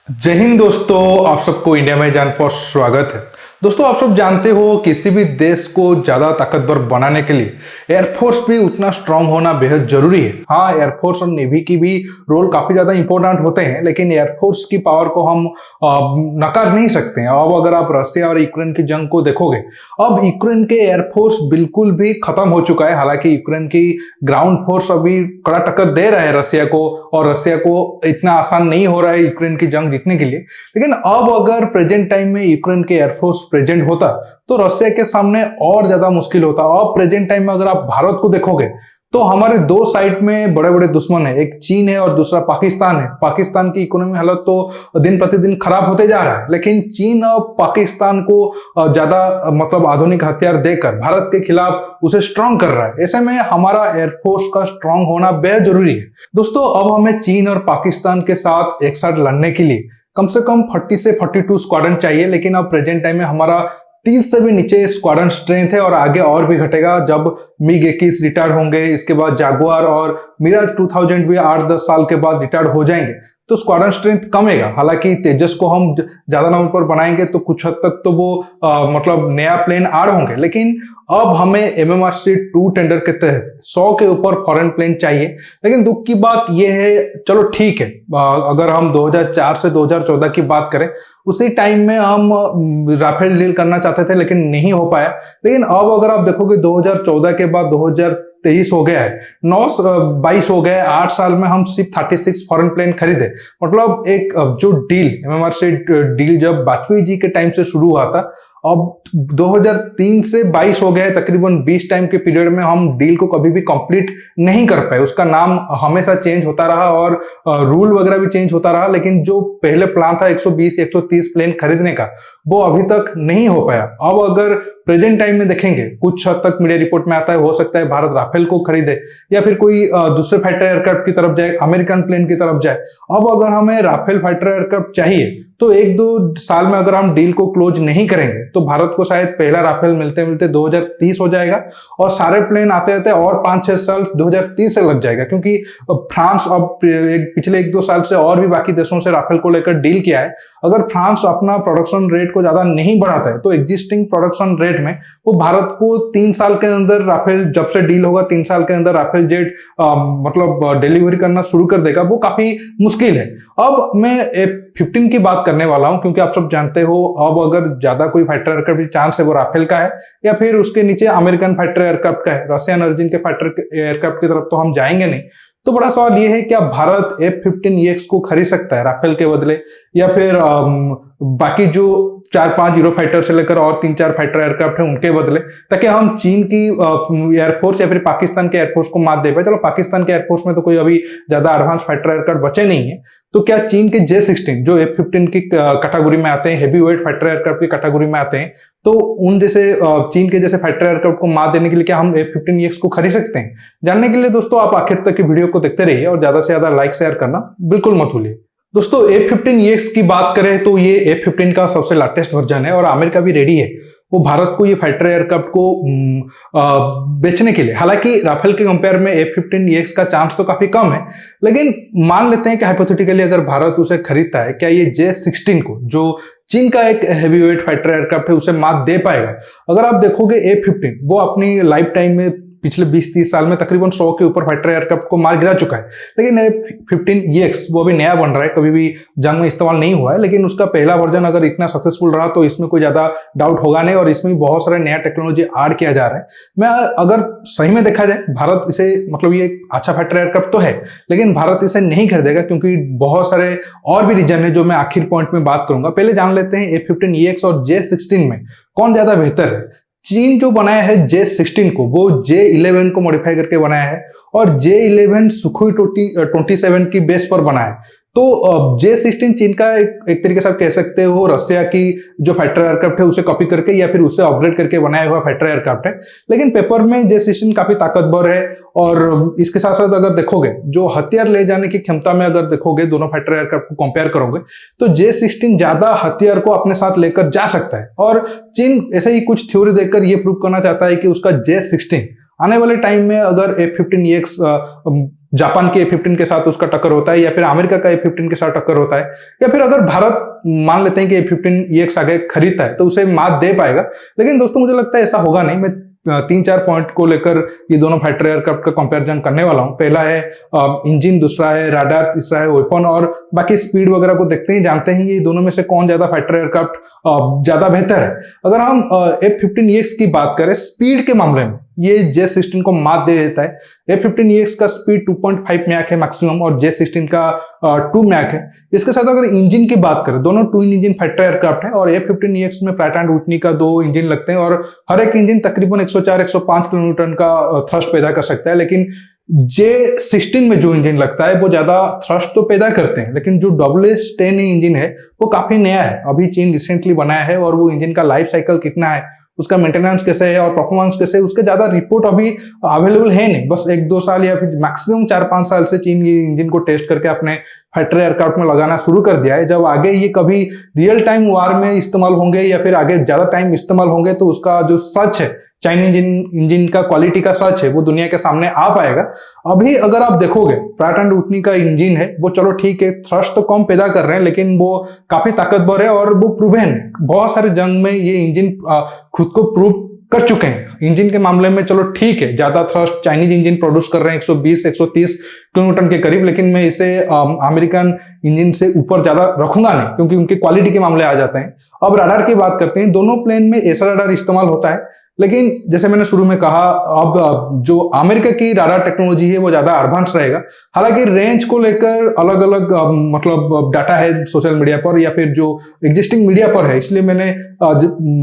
जय हिंद दोस्तों, आप सबको इंडिया में जान पर स्वागत है। दोस्तों, आप सब जानते हो किसी भी देश को ज्यादा ताकतवर बनाने के लिए एयरफोर्स भी उतना स्ट्रांग होना बेहद जरूरी है। हाँ, एयरफोर्स और नेवी की भी रोल काफी ज्यादा इंपॉर्टेंट होते हैं, लेकिन एयरफोर्स की पावर को हम नकार नहीं सकते हैं। अब अगर आप रशिया और यूक्रेन की जंग को देखोगे, अब यूक्रेन के एयरफोर्स बिल्कुल भी खत्म हो चुका है। हालांकि यूक्रेन की ग्राउंड फोर्स अभी कड़ा टक्कर दे रहा है रशिया को, और रशिया को इतना आसान नहीं हो रहा है यूक्रेन की जंग जीतने के लिए। लेकिन अब अगर प्रेजेंट टाइम में यूक्रेन के एयरफोर्स प्रेजेंट होता तो रशिया के सामने और ज्यादा मुश्किल होता। अब प्रेजेंट टाइम में अगर आप भारत को देखोगे तो हमारे दो साइड में बड़े बड़े दुश्मन है, एक चीन है और दूसरा पाकिस्तान है। पाकिस्तान की इकोनॉमी हालत तो दिन प्रतिदिन खराब होते जा रहा है, लेकिन चीन और पाकिस्तान को ज्यादा मतलब आधुनिक हथियार देकर भारत के खिलाफ उसे स्ट्रांग कर रहा है। ऐसे में हमारा एयरफोर्स का स्ट्रांग होना बेहद जरूरी है। दोस्तों, अब हमें चीन और पाकिस्तान के साथ एक साथ लड़ने के लिए कम से कम 40 से 42 स्क्वाड्रन चाहिए, लेकिन अब प्रेजेंट टाइम में हमारा 30 से भी नीचे स्क्वाड्रन स्ट्रेंथ है और आगे और भी घटेगा जब मिग 21 रिटायर्ड होंगे। इसके बाद जागुआर और मिराज 2000 भी 8-10 साल के बाद रिटायर्ड हो जाएंगे, तो स्क्वाड्रन स्ट्रेंथ कमेगा। हालांकि तेजस को हम ज्यादा नंबर पर बनाएंगे तो कुछ हद तक तो वो मतलब नया प्लेन आड़ होंगे, लेकिन अब हमें MMRC-2 टेंडर के तहत 100 के ऊपर फॉरेन प्लेन चाहिए। लेकिन दुख की बात यह है, चलो ठीक है, अगर हम 2004 से 2014 की बात करें, उसी टाइम में हम राफेल डील करना चाहते थे लेकिन नहीं हो पाया। लेकिन अब अगर आप देखोगे 2014 के बाद 2023 हो गया है, 22 हो गया है, 8 साल में हम सिर्फ 36 फॉरेन प्लेन खरीदे। मतलब एक जो डील MMRC डील जब वाजपेयी जी के टाइम से शुरू हुआ था, अब 2003 से 22 हो गया है, तकरीबन 20 टाइम के पीरियड में हम डील को कभी भी कंप्लीट नहीं कर पाए। उसका नाम हमेशा चेंज होता रहा और रूल वगैरह भी चेंज होता रहा, लेकिन जो पहले प्लान था 120-130 प्लेन खरीदने का, वो अभी तक नहीं हो पाया। अब अगर प्रेजेंट टाइम में देखेंगे, कुछ हद तक मीडिया रिपोर्ट में आता है, हो सकता है भारत राफेल को खरीदे या फिर कोई दूसरे फाइटर एयरक्राफ्ट की तरफ जाए, अमेरिकन प्लेन की तरफ जाए। अब अगर हमें राफेल फाइटर एयरक्राफ्ट चाहिए तो 1-2 साल में अगर हम डील को क्लोज नहीं करेंगे तो भारत को शायद पहला राफेल मिलते मिलते 2030 हो जाएगा, और सारे प्लेन आते आते और 5-6 साल 2030 से लग जाएगा। क्योंकि फ्रांस अब पिछले 1-2 साल से और भी बाकी देशों से राफेल को लेकर डील किया है। अगर फ्रांस अपना प्रोडक्शन रेट को ज्यादा नहीं बढ़ाता है तो एग्जिस्टिंग प्रोडक्शन रेट में वो भारत को 3 साल के अंदर राफेल, जब से डील होगा 3 साल के अंदर राफेल जेट मतलब डिलीवरी करना शुरू कर देगा। वो काफी मुश्किल है। अब मैं F-15 की बात करने वाला हूं, क्योंकि आप सब जानते हो अब अगर ज्यादा कोई फाइटर एयरक्राफ्ट की चांस है वो राफेल का है या फिर उसके नीचे अमेरिकन फाइटर एयरक्राफ्ट का है। रशियन ओरिजिन के फाइटर एयरक्राफ्ट की तरफ तो हम जाएंगे नहीं। तो बड़ा सवाल ये है, क्या भारत F-15EX को खरीद सकता है राफेल के बदले, या फिर बाकी जो 4-5 यूरो फाइटर से लेकर और 3-4 फाइटर एयरक्राफ्ट है उनके बदले, ताकि हम चीन की एयरफोर्स या फिर पाकिस्तान के एयरफोर्स को मात दे पाए। चलो, पाकिस्तान के एयरफोर्स में तो कोई अभी ज्यादा एडवांस फाइटर एयरक्राफ्ट बचे नहीं है, तो क्या चीन के J-16 जो F-15 की कैटेगरी में आते हैं, हेवी वेट फाइटर एयरक्राफ्ट की कैटेगरी में आते हैं, तो उन जैसे चीन के जैसे फाइटर एयरक्राफ्ट को मात देने के लिए क्या हम F-15EX को खरीद सकते हैं? जानने के लिए दोस्तों आप आखिर तक की वीडियो को देखते रहिए और ज्यादा से ज्यादा लाइक शेयर करना बिल्कुल मत भूलिए। दोस्तों, F-15EX की बात करें तो ये F-15 का सबसे लेटेस्ट वर्जन है और अमेरिका भी रेडी है वो भारत को ये फाइटर एयरक्राफ्ट को बेचने के लिए। हालांकि राफेल के कंपेयर में F-15EX का चांस तो काफी कम है, लेकिन मान लेते हैं कि हाइपोथेटिकली अगर भारत उसे खरीदता है, क्या ये J-16 को, जो चीन का एक हेवी वेट फाइटर एयरक्राफ्ट है, उसे मात दे पाएगा? अगर आप देखोगे F-15 वो अपनी लाइफ टाइम में पिछले 20-30 साल में तकरीबन 100 के ऊपर फाइटर एयरक्राफ्ट को मार गिरा चुका है। लेकिन F-15EX वो अभी नया बन रहा है, कभी भी जंग में इस्तेमाल नहीं हुआ है, लेकिन उसका पहला वर्जन अगर इतना सक्सेसफुल रहा तो इसमें कोई ज्यादा डाउट होगा नहीं, और इसमें बहुत सारे नया टेक्नोलॉजी ऐड किया जा रहा है। मैं अगर सही में देखा जाए, भारत इसे मतलब ये अच्छा फाइटर एयरक्राफ्ट तो है, लेकिन भारत इसे नहीं खरीदेगा क्योंकि बहुत सारे और भी रीजन है जो मैं आखिर पॉइंट में बात करूंगा। पहले जान लेते हैं F-15EX और J-16 में कौन ज्यादा बेहतर है। चीन जो बनाया है J-16 को, वो J-11 को मॉडिफाई करके बनाया है और J-11 सुखोई 27 की बेस पर बनाया है। तो J-16 चीन का एक तरीके से आप कह सकते हो रशिया की जो फाइटर एयरक्राफ्ट है उसे कॉपी करके या फिर उसे अपग्रेड करके बनाया हुआ फाइटर एयरक्राफ्ट है। लेकिन पेपर में J-16 काफी ताकतवर है, और इसके साथ साथ अगर देखोगे जो हथियार ले जाने की क्षमता में अगर देखोगे दोनों फाइटर एयरक्राफ्ट को कंपेयर करोगे तो J-16 ज्यादा हथियार को अपने साथ लेकर जा सकता है। और चीन ऐसे ही कुछ थ्योरी देकर ये प्रूव करना चाहता है कि उसका J-16 आने वाले टाइम में अगर F-15EX जापान के F-15 के साथ उसका टक्कर होता है, या फिर अमेरिका का F-15 के साथ टक्कर होता है, या फिर अगर भारत मान लेते हैं कि F-15EX आगे खरीदता है तो उसे मात दे पाएगा। लेकिन दोस्तों मुझे लगता है ऐसा होगा नहीं। मैं 3-4 पॉइंट को लेकर ये दोनों फाइटर एयरक्राफ्ट का कंपैरिजन करने वाला हूं। पहला है इंजन, दूसरा है राडार, तीसरा है वेपन, और बाकी स्पीड वगैरह को देखते ही जानते हैं ये दोनों में से कौन ज्यादा फाइटर एयरक्राफ्ट ज्यादा बेहतर है। अगर हम F-15EX की बात करें स्पीड के मामले में, ये J-16 को मात दे देता है। F-15EX का स्पीड 2.5 मैक है मैक्सिमम, और J-16 का 2 मैक है। इसके साथ अगर इंजन की बात करें, दोनों ट्विन इंजन फाइटर एयरक्राफ्ट है, और F-15EX में प्रैट एंड व्हिटनी का 2 इंजन लगते हैं, और हर एक इंजन तकरीबन 104-105 किलोन्यूटन का थ्रस्ट पैदा कर सकता है। लेकिन J-16 में जो इंजन लगता है वो ज्यादा थ्रस्ट तो पैदा करते हैं, लेकिन जो WS-10 इंजन है वो काफी नया है, अभी चीन रिसेंटली बनाया है, और वो इंजन का लाइफ साइकिल कितना है, उसका मेंटेनेंस कैसे है और परफॉर्मेंस कैसे है, उसके ज्यादा रिपोर्ट अभी अवेलेबल है नहीं। बस 1-2 साल या फिर मैक्सिमम 4-5 साल से चीन ये इंजन को टेस्ट करके अपने फाइटर एयरक्राफ्ट में लगाना शुरू कर दिया है। जब आगे ये कभी रियल टाइम वार में इस्तेमाल होंगे या फिर आगे ज्यादा टाइम इस्तेमाल होंगे तो उसका जो सच है, चाइनीज इंजन का क्वालिटी का सच है, वो दुनिया के सामने आ पाएगा। अभी अगर आप देखोगे प्रैट एंड व्हिटनी का इंजन है, वो चलो ठीक है थ्रस्ट तो कम पैदा कर रहे हैं, लेकिन वो काफी ताकतवर है और वो प्रूवन, बहुत सारे जंग में ये इंजन खुद को प्रूव कर चुके हैं। इंजन के मामले में चलो ठीक है, ज्यादा थ्रस्ट चाइनीज इंजन प्रोड्यूस कर रहे हैं 120-130 किलोमीटर के करीब, लेकिन मैं इसे अमेरिकन इंजन से ऊपर ज्यादा रखूंगा नहीं, क्योंकि उनके क्वालिटी के मामले आ जाते हैं। अब रडार की बात करते हैं, दोनों प्लेन में ऐसा रडार इस्तेमाल होता है, लेकिन जैसे मैंने शुरू में कहा अब जो अमेरिका की रडार टेक्नोलॉजी है वो ज्यादा एडवांस रहेगा। हालांकि रेंज को लेकर अलग अलग मतलब डाटा है सोशल मीडिया पर या फिर जो एग्जिस्टिंग मीडिया पर है, इसलिए मैंने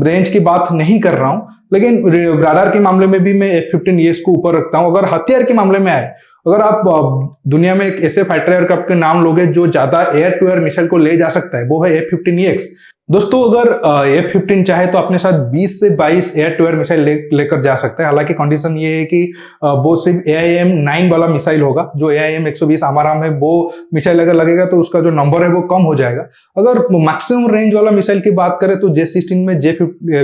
रेंज की बात नहीं कर रहा हूं। लेकिन रडार के मामले में भी मैं F-15EX को ऊपर रखता हूं। अगर हथियार के मामले में आए, अगर आप दुनिया में एक ऐसे फाइटर एयरक्राफ्ट के नाम लोगे जो ज्यादा एयर टू एयर मिसाइल को ले जा सकता है, वो है F-15EX। दोस्तों अगर F-15 चाहे तो अपने साथ 20 से 22 एयर टू एयर मिसाइल लेकर जा सकते हैं। हालांकि कंडीशन ये है कि वो सिर्फ AIM-9 वाला मिसाइल होगा। जो AIM-120 आमाराम है वो मिसाइल अगर लगेगा तो उसका जो नंबर है वो कम हो जाएगा। अगर मैक्सिमम रेंज वाला मिसाइल की बात करें तो J-16 में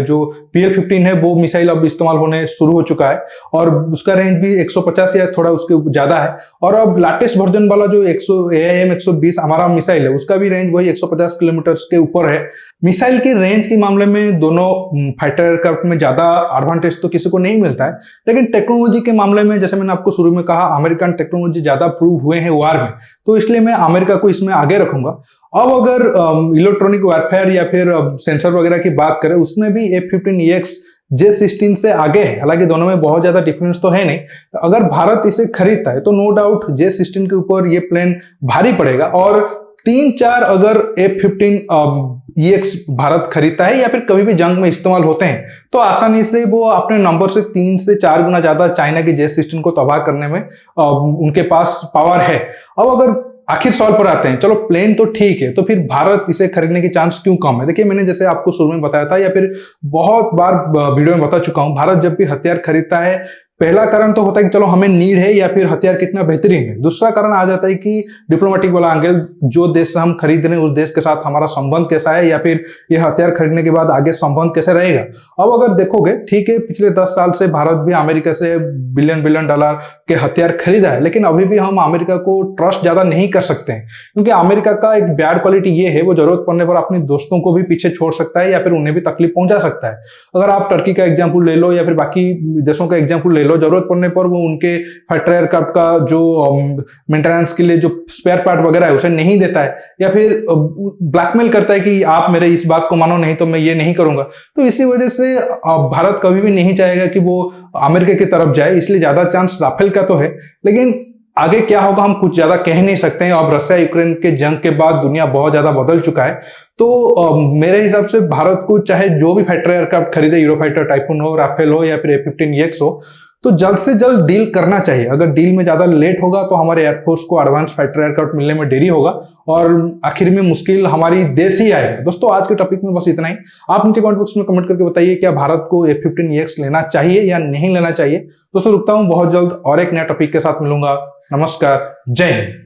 जो PL-15 है वो मिसाइल अब इस्तेमाल होने शुरू हो चुका है, और उसका रेंज भी 150 या थोड़ा उसके ज्यादा है। और अब लेटेस्ट वर्जन वाला जो AIM-120 आमाराम मिसाइल है उसका भी रेंज वही 150 किलोमीटर के ऊपर है। मिसाइल की रेंज के मामले में दोनों फाइटर एयरक्राफ्ट में ज्यादा एडवांटेज तो किसी को नहीं मिलता है, लेकिन टेक्नोलॉजी के मामले में जैसे मैंने आपको शुरू में कहा, अमेरिकन टेक्नोलॉजी ज्यादा प्रूव हुए हैं वार में, तो इसलिए मैं अमेरिका को इसमें आगे रखूंगा। अब अगर इलेक्ट्रॉनिक वारफेयर या फिर सेंसर वगैरह की बात करें, उसमें भी F-15EX J-16 से आगे है। हालांकि दोनों में बहुत ज्यादा डिफरेंस तो है नहीं। अगर भारत इसे खरीदता है तो नो डाउट J-16 के ऊपर ये प्लेन भारी पड़ेगा, और 3-4 अगर F-15EX भारत खरीदता है या फिर कभी भी जंग में इस्तेमाल होते हैं तो आसानी से वो अपने नंबर से 3 से 4 गुना ज्यादा चाइना की J-16 को तबाह करने में उनके पास पावर है। अब अगर आखिर सवाल पर आते हैं, चलो प्लेन तो ठीक है, तो फिर भारत इसे खरीदने की चांस क्यों कम है? देखिए मैंने जैसे आपको शुरू में बताया था या फिर बहुत बार वीडियो में बता चुका हूं, भारत जब भी हथियार खरीदता है पहला कारण तो होता है कि चलो हमें नीड है या फिर हथियार कितना बेहतरीन है। दूसरा कारण आ जाता है कि डिप्लोमेटिक वाला एंगल, जो देश से हम खरीद रहे हैं उस देश के साथ हमारा संबंध कैसा है, या फिर ये हथियार खरीदने के बाद आगे संबंध कैसे रहेगा। अब अगर देखोगे ठीक है, पिछले 10 साल से भारत भी अमेरिका से बिलियन डॉलर के हथियार खरीदा है, लेकिन अभी भी हम अमेरिका को ट्रस्ट ज्यादा नहीं कर सकते हैं, क्योंकि अमेरिका का एक बैड क्वालिटी ये है, वो जरूरत पड़ने पर अपने दोस्तों को भी पीछे छोड़ सकता है या फिर उन्हें भी तकलीफ पहुंचा सकता है। अगर आप टर्की का एग्जाम्पल ले लो या फिर बाकी देशों का एग्जाम्पल ले लो, जरूरत पड़ने पर वो उनके फाइटर एयरक्राफ्ट का जो मेंटेनेंस के लिए जो स्पेयर पार्ट वगैरह है उसे नहीं देता है, या फिर ब्लैकमेल करता है कि आप मेरे इस बात को मानो नहीं तो मैं ये नहीं करूंगा। तो इसी वजह से भारत कभी भी नहीं चाहेगा कि वो अमेरिका की तरफ जाए, इसलिए ज्यादा चांस राफेल का तो है। लेकिन आगे क्या होगा हम कुछ ज्यादा कह नहीं सकते हैं। अब रशिया यूक्रेन के जंग के बाद दुनिया बहुत ज्यादा बदल चुका है, तो मेरे हिसाब से भारत को चाहे जो भी फाइटर एयरक्राफ्ट खरीदे, यूरोफाइटर, टाइफून हो, राफेल हो या फिर F-15EX हो, तो जल्द से जल्द डील करना चाहिए। अगर डील में ज्यादा लेट होगा तो हमारे एयरफोर्स को एडवांस फाइटर एयरक्राफ्ट मिलने में देरी होगा और आखिर में मुश्किल हमारी देश ही आएगा। दोस्तों आज के टॉपिक में बस इतना ही। आप नीचे कमेंट बॉक्स में कमेंट करके बताइए क्या भारत को F-15EX लेना चाहिए या नहीं लेना चाहिए। दोस्तों रुकता हूं, बहुत जल्द और एक नया टॉपिक के साथ मिलूंगा। नमस्कार, जय हिंद।